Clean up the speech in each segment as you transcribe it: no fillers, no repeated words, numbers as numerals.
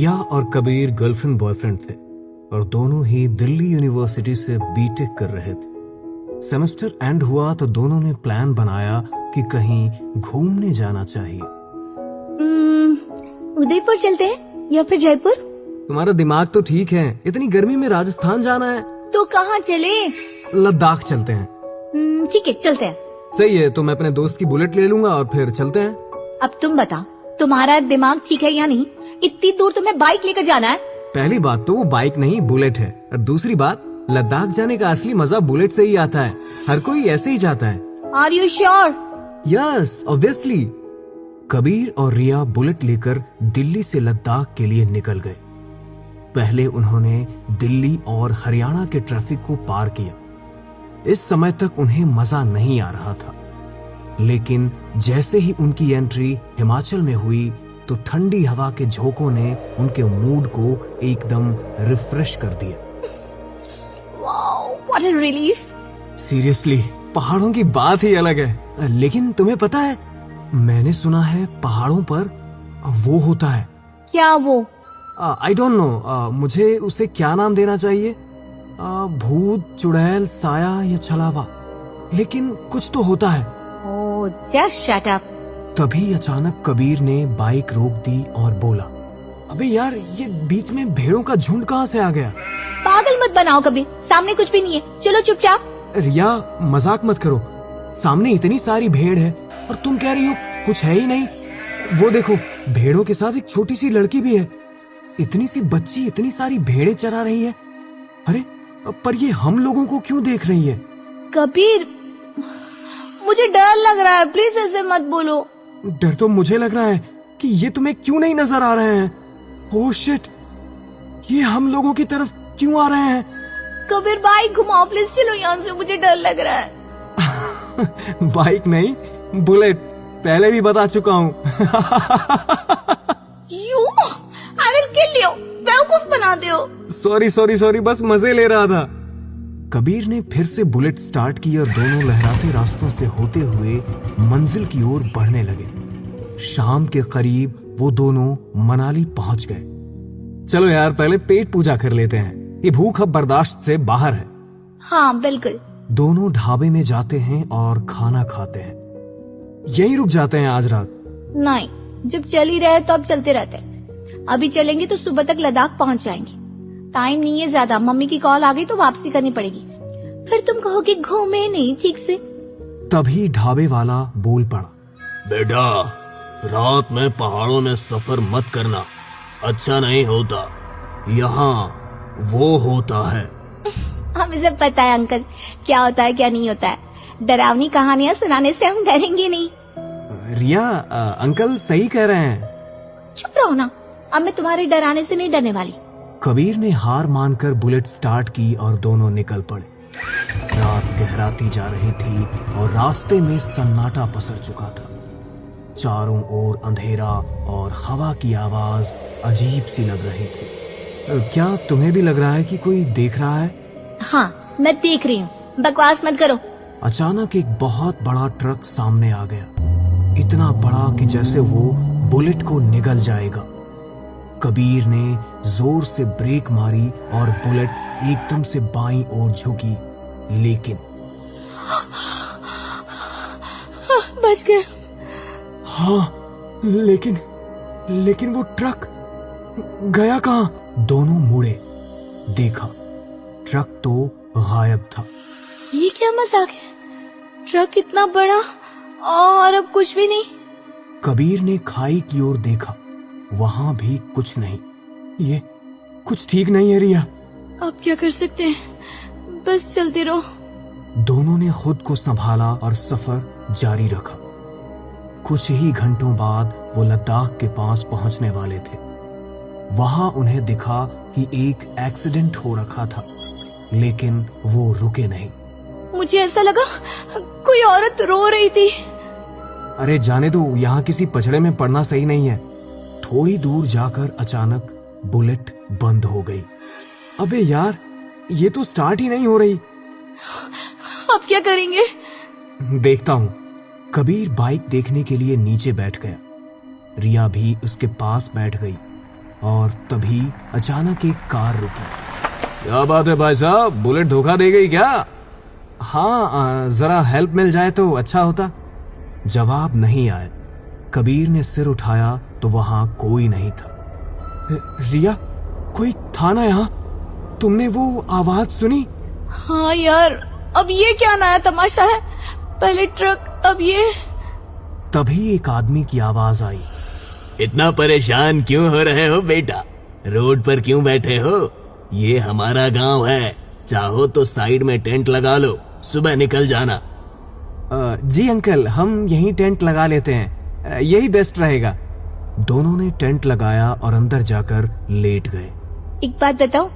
रिया और Kabir girlfriend boyfriend थे और दोनों ही दिल्ली यूनिवर्सिटी से बीटेक कर रहे थे। सेमेस्टर एंड हुआ तो दोनों ने प्लान बनाया कि कहीं घूमने जाना चाहिए। उदयपुर चलते हैं या फिर जयपुर? तुम्हारा दिमाग तो ठीक है, इतनी गर्मी में राजस्थान जाना है तो कहाँ चले? लद्दाख चलते हैं। ठीक है चलते हैं। सही है, तो मैं अपने दोस्त की बुलेट ले लूंगा और फिर चलते हैं। अब तुम बताओ, तुम्हारा दिमाग ठीक है या नहीं? इतनी दूर तुम्हें बाइक लेकर जाना है? पहली बात तो वो बाइक नहीं बुलेट है, और दूसरी बात लद्दाख जाने का असली मजा बुलेट से ही आता है। हर कोई ऐसे ही जाता है। Are you sure? Yes obviously. Kabir और रिया बुलेट लेकर दिल्ली से लद्दाख के लिए निकल गए। पहले उन्होंने दिल्ली और हरियाणा के ट्रैफिक को पार किया। इस समय तक उन्हें मजा नहीं आ रहा था, लेकिन जैसे ही उनकी एंट्री हिमाचल में हुई तो ठंडी हवा के झोंकों ने उनके मूड को एकदम रिफ्रेश कर दिया। Wow, what a relief. Seriously, पहाड़ों की बात ही अलग है। लेकिन तुम्हें पता है, मैंने सुना है पहाड़ों पर वो होता है। क्या वो? आई डोंट नो, मुझे उसे क्या नाम देना चाहिए? भूत, चुड़ैल, साया या छलावा, लेकिन कुछ तो होता है। ओह, जस्ट शट अप। तभी अचानक कबीर ने बाइक रोक दी और बोला, अबे यार, ये बीच में भेड़ों का झुंड कहाँ से आ गया? पागल मत बनाओ कबीर, सामने कुछ भी नहीं है, चलो चुपचाप। रिया, मजाक मत करो। सामने इतनी सारी भेड़ है और तुम कह रही हो कुछ है ही नहीं। वो देखो, भेड़ों के साथ एक छोटी सी लड़की भी है। इतनी सी बच्ची इतनी सारी भेड़ें चरा रही है। अरे, पर ये हम लोगों को क्यों देख रही है? कबीर, मुझे डर लग रहा है, प्लीज ऐसे मत बोलो। डर तो मुझे लग रहा है कि ये तुम्हें क्यों नहीं नजर आ रहे हैं। ओह शिट, ये हम लोगों की तरफ क्यों आ रहे हैं? कबीर, बाइक घुमाओ प्लीज, चलो यहाँ से, मुझे डर लग रहा है। बाइक नहीं, बुलेट। पहले भी बता चुका हूँ। You, I will kill you, बेवकूफ बनाते हो। सॉरी, बस मजे ले रहा था। कबीर ने फिर से बुलेट स्टार्ट की और दोनों लहराते रास्तों से होते हुए मंजिल की ओर बढ़ने लगे। शाम के करीब वो दोनों मनाली पहुंच गए। चलो यार, पहले पेट पूजा कर लेते हैं, ये भूख अब बर्दाश्त से बाहर है। हाँ बिल्कुल। दोनों ढाबे में जाते हैं और खाना खाते हैं। यहीं रुक जाते हैं आज रात? नहीं, जब चल ही रहे तो अब चलते रहते हैं। अभी चलेंगे तो सुबह तक लद्दाख पहुंच जाएंगे। टाइम नहीं है ज्यादा, मम्मी की कॉल आ गई तो वापसी करनी पड़ेगी, फिर तुम कहोगे घूमे नहीं ठीक से। तभी ढाबे वाला बोल पड़ा, बेटा, रात में पहाड़ों में सफर मत करना, अच्छा नहीं होता। यहाँ वो होता है। हमें सब पता है अंकल, क्या होता है क्या नहीं होता है। डरावनी कहानियाँ सुनाने से हम डरेंगे नहीं। रिया, अंकल सही कह रहे हैं। चुप रहो ना, अब मैं तुम्हारे डराने से नहीं डरने वाली। कबीर ने हार मानकर बुलेट स्टार्ट की और दोनों निकल पड़े। रात गहराती जा रही थी और रास्ते में सन्नाटा पसर चुका था। चारों ओर अंधेरा और हवा की आवाज अजीब सी लग रही थी। क्या तुम्हें भी लग रहा है कि कोई देख रहा है? हाँ, मैं देख रही हूँ, बकवास मत करो। अचानक एक बहुत बड़ा ट्रक सामने आ गया, इतना बड़ा कि जैसे वो बुलेट को निगल जाएगा। कबीर ने जोर से ब्रेक मारी और बुलेट एकदम से बाईं ओर झुकी, लेकिन बच गए। हाँ, लेकिन वो ट्रक गया कहाँ? दोनों मुड़े, देखा ट्रक तो गायब था। ये क्या मजाक है? ट्रक इतना बड़ा और अब कुछ भी नहीं। कबीर ने खाई की ओर देखा, वहां भी कुछ नहीं। ये कुछ ठीक नहीं है रिया। अब क्या कर सकते हैं, बस चलते रहो। दोनों ने खुद को संभाला और सफर जारी रखा। कुछ ही घंटों बाद वो लद्दाख के पास पहुंचने वाले थे। वहां उन्हें दिखा कि एक एक्सीडेंट हो रखा था, लेकिन वो रुके नहीं। मुझे ऐसा लगा कोई औरत रो रही थी। अरे जाने दो, यहाँ किसी पचड़े में पड़ना सही नहीं है। थोड़ी दूर जाकर अचानक बुलेट बंद हो गई। अबे यार, ये तो स्टार्ट ही नहीं हो रही। अब क्या करेंगे? देखता हूँ। कबीर बाइक देखने के लिए नीचे बैठ गया। रिया भी उसके पास बैठ गई और तभी अचानक एक कार रुकी। क्या बात है भाई साहब, बुलेट धोखा दे गई क्या? हाँ, जरा हेल्प मिल जाए तो अच्छा होता। जवाब नहीं आया। कबीर ने सिर उठाया तो वहां कोई नहीं था। रिया, कोई था ना यहाँ? तुमने वो आवाज सुनी? हाँ यार, अब ये क्या नया तमाशा है? पहले ट्रक, अब ये। तभी एक आदमी की आवाज आई। इतना परेशान क्यों हो रहे हो बेटा? रोड पर क्यों बैठे हो? ये हमारा गांव है, चाहो तो साइड में टेंट लगा लो, सुबह निकल जाना। जी अंकल, हम यहीं टेंट लगा लेते हैं, यही बेस्ट रहेगा। दोनों ने टेंट लगाया और अंदर जाकर लेट गए। एक बात बताओ,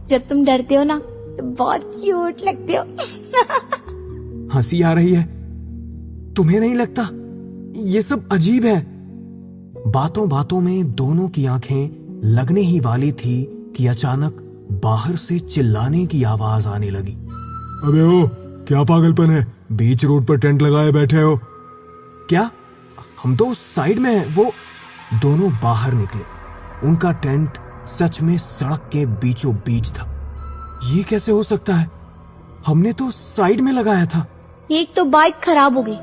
जब तुम डरते हो ना तो बहुत क्यूट लगते हो। हंसी आ रही है? तुम्हें नहीं लगता ये सब अजीब है? बातों बातों में दोनों की आंखें लगने ही वाली थी कि अचानक बाहर से चिल्लाने की आवाज आने लगी। अबे ओ, क्या पागलपन है? बीच रोड पर टेंट लगाए बैठे हो? क्या? हम तो साइड में हैं। वो दोनों बाहर निकले। उनका टेंट सच में सड़क के बीचों बीच था। ये कैसे हो सकता है? हमने तो साइड में लगाया था। एक तो बाइक खराब हो गई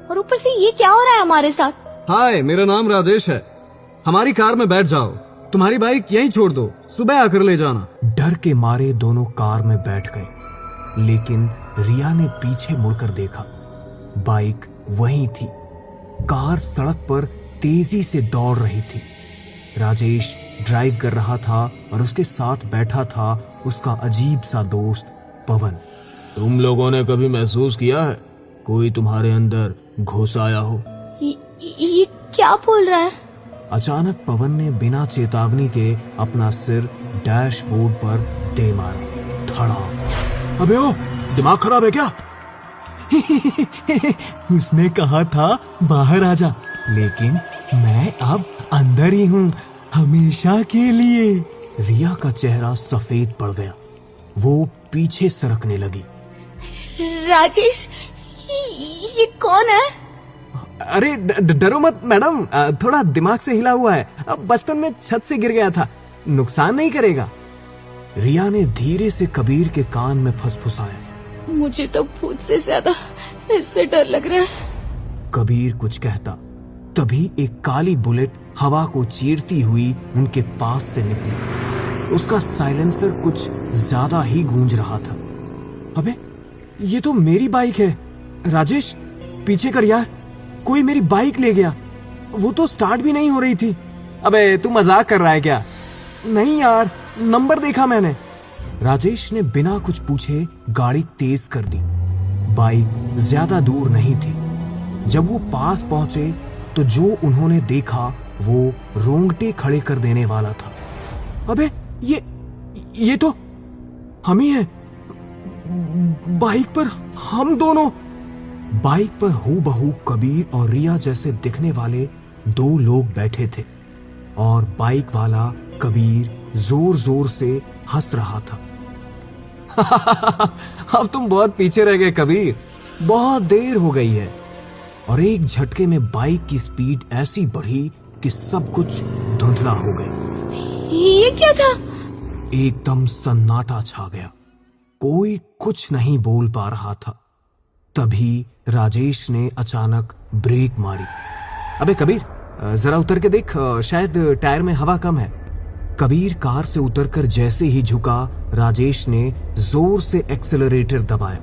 और ऊपर से ये क्या हो रहा है हमारे साथ? हाय, मेरा नाम राजेश है। हमारी कार में बैठ जाओ, तुम्हारी बाइक यहीं छोड़ दो, सुबह आकर ले जाना। डर के मारे दोनों कार में बैठ गए, लेकिन रिया ने पीछे मुड़कर देखा। बाइक वहीं थी। कार सड़क पर तेजी से दौड़ रही थी। राजेश ड्राइव कर रहा था और उसके साथ बैठा था उसका अजीब सा दोस्त पवन। तुम लोगों ने कभी महसूस किया है कोई तुम्हारे अंदर घुस आया हो? ये क्या बोल रहा है? अचानक पवन ने बिना चेतावनी के अपना सिर डैशबोर्ड पर दे मारा। धड़ा। अबे ओ, दिमाग खराब है क्या? उसने कहा था बाहर आजा, लेकिन मैं अब अंदर ही हूँ, हमेशा के लिए। रिया का चेहरा सफेद पड़ गया। वो पीछे सरकने लगी। राजेश, ये कौन है? अरे डरो मत मैडम, थोड़ा दिमाग से हिला हुआ है, बचपन में छत से गिर गया था, नुकसान नहीं करेगा। रिया ने धीरे से कबीर के कान में फुसफुसाया। मुझे तो भूत से ज्यादा इससे डर लग रहा है। कबीर कुछ कहता, तभी एक काली बुलेट हवा को चीरती हुई उनके पास से निकली। उसका साइलेंसर कुछ ज्यादा ही गूंज रहा था। अबे, ये तो मेरी बाइक है। राजेश, पीछे कर यार, कोई मेरी बाइक ले गया। वो तो स्टार्ट भी नहीं हो रही थी। अबे तू मजाक कर रहा है क्या? नहीं यार, नंबर देखा मैंने। राजेश ने बिना कुछ पूछे गाड़ी तेज कर दी। बाइक ज्यादा दूर नहीं थी। जब वो पास पहुंचे तो जो उन्होंने देखा वो रोंगटे खड़े कर देने वाला था। अबे ये तो हम ही हैं। बाइक पर हम दोनों। बाइक पर हूबहू कबीर और रिया जैसे दिखने वाले दो लोग बैठे थे और बाइक वाला कबीर जोर जोर से हंस रहा था। अब तुम बहुत पीछे रह गए कबीर, बहुत देर हो गई है। और एक झटके में बाइक की स्पीड ऐसी बढ़ी कि सब कुछ धुंधला हो गया। ये क्या था? एकदम सन्नाटा छा गया। कोई कुछ नहीं बोल पा रहा था। तभी राजेश ने अचानक ब्रेक मारी। अबे कबीर, जरा उतर के देख, शायद टायर में हवा कम है। कबीर कार से उतरकर जैसे ही झुका, राजेश ने जोर से एक्सेलरेटर दबाया।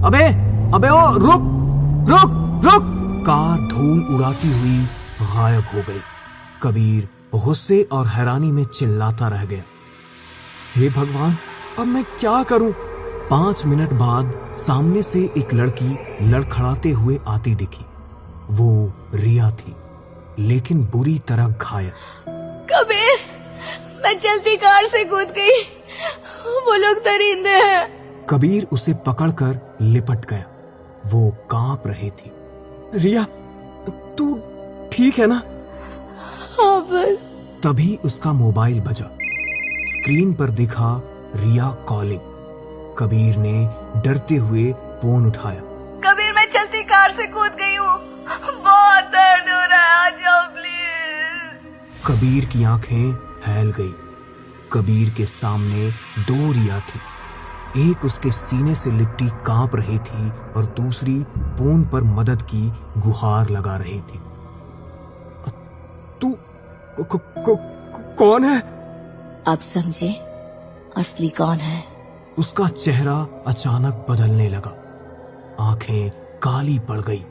अबे ओ, रुक! कार धूल उड़ाती हुई गायब हो गई। कबीर गुस्से और हैरानी में चिल्लाता रह गया। हे भगवान, अब मैं क्या करूं? 5 मिनट बाद सामने से एक लड़की लड़खड़ाते हुए आती दिखी। वो रिया थी, लेकिन बुरी तरह घायल। कबीर, मैं चलती कार से कूद गई, वो लोग दरिंदे हैं। कबीर उसे पकड़कर लिपट गया। वो कांप रही थी। रिया, तू ठीक है ना? हाँ बस। तभी उसका मोबाइल बजा। स्क्रीन पर दिखा रिया कॉलिंग। कबीर ने डरते हुए फोन उठाया। कबीर, मैं चलती कार से कूद गई हूँ, बहुत दर्द हो रहा है, आ जाओ प्लीज। कबीर की आंखें फैल गई। कबीर के सामने 2 रिया थी। एक उसके सीने से लिपटी कांप रही थी और दूसरी फोन पर मदद की गुहार लगा रही थी। तू कौन है? अब समझे असली कौन है? उसका चेहरा अचानक बदलने लगा। आंखें काली पड़ गई,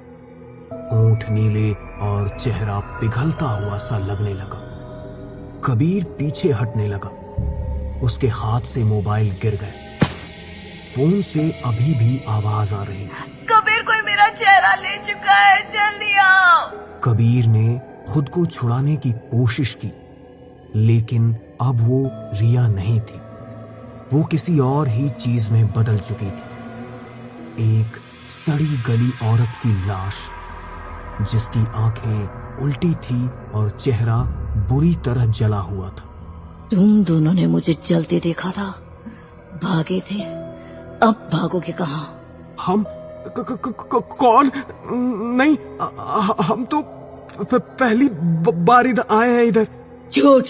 होंठ नीले और चेहरा पिघलता हुआ सा लगने लगा। कबीर पीछे हटने लगा। उसके हाथ से मोबाइल गिर गए। फोन से अभी भी आवाज आ रही थी। कबीर, कोई मेरा चेहरा ले चुका है, जल्दी आओ। कबीर ने खुद को छुड़ाने की कोशिश की, लेकिन अब वो रिया नहीं थी। वो किसी और ही चीज में बदल चुकी थी। एक सड़ी गली औरत की लाश, जिसकी आंखें उल्टी थी और चेहरा बुरी तरह जला हुआ था। तुम दोनों ने मुझे जलते देखा था, भागे थे, अब भागोगे कहाँ? हम कौन? नहीं, हम तो पहली बार इधर आए हैं इधर। झूठ।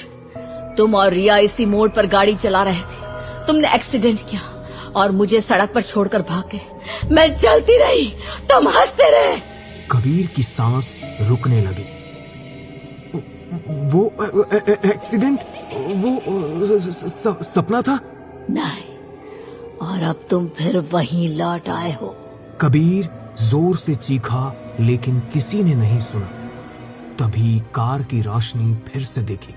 तुम और रिया इसी मोड़ पर गाड़ी चला रहे थे। तुमने एक्सीडेंट किया और मुझे सड़क पर छोड़कर भाग गए। मैं चलती रही, तुम हंसते रहे। कबीर की सांस रुकने लगी। वो एक्सीडेंट, वो सपना था? नहीं, और अब तुम फिर वहीं लौट आए हो। कबीर जोर से चीखा, लेकिन किसी ने नहीं सुना। तभी कार की रोशनी फिर से दिखी।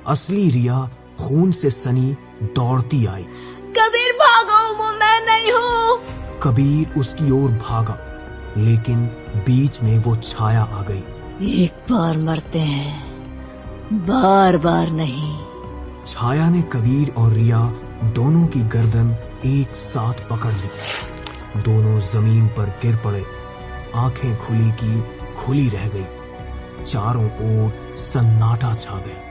असली रिया खून से सनी दौड़ती आई। कबीर भागो, वो मैं नहीं हूँ। कबीर उसकी ओर भागा, लेकिन बीच में वो छाया आ गई। एक बार मरते हैं, बार बार नहीं। छाया ने कबीर और रिया दोनों की गर्दन एक साथ पकड़ ली। दोनों जमीन पर गिर पड़े। आंखें खुली की खुली रह गई। चारों ओर सन्नाटा छा गया।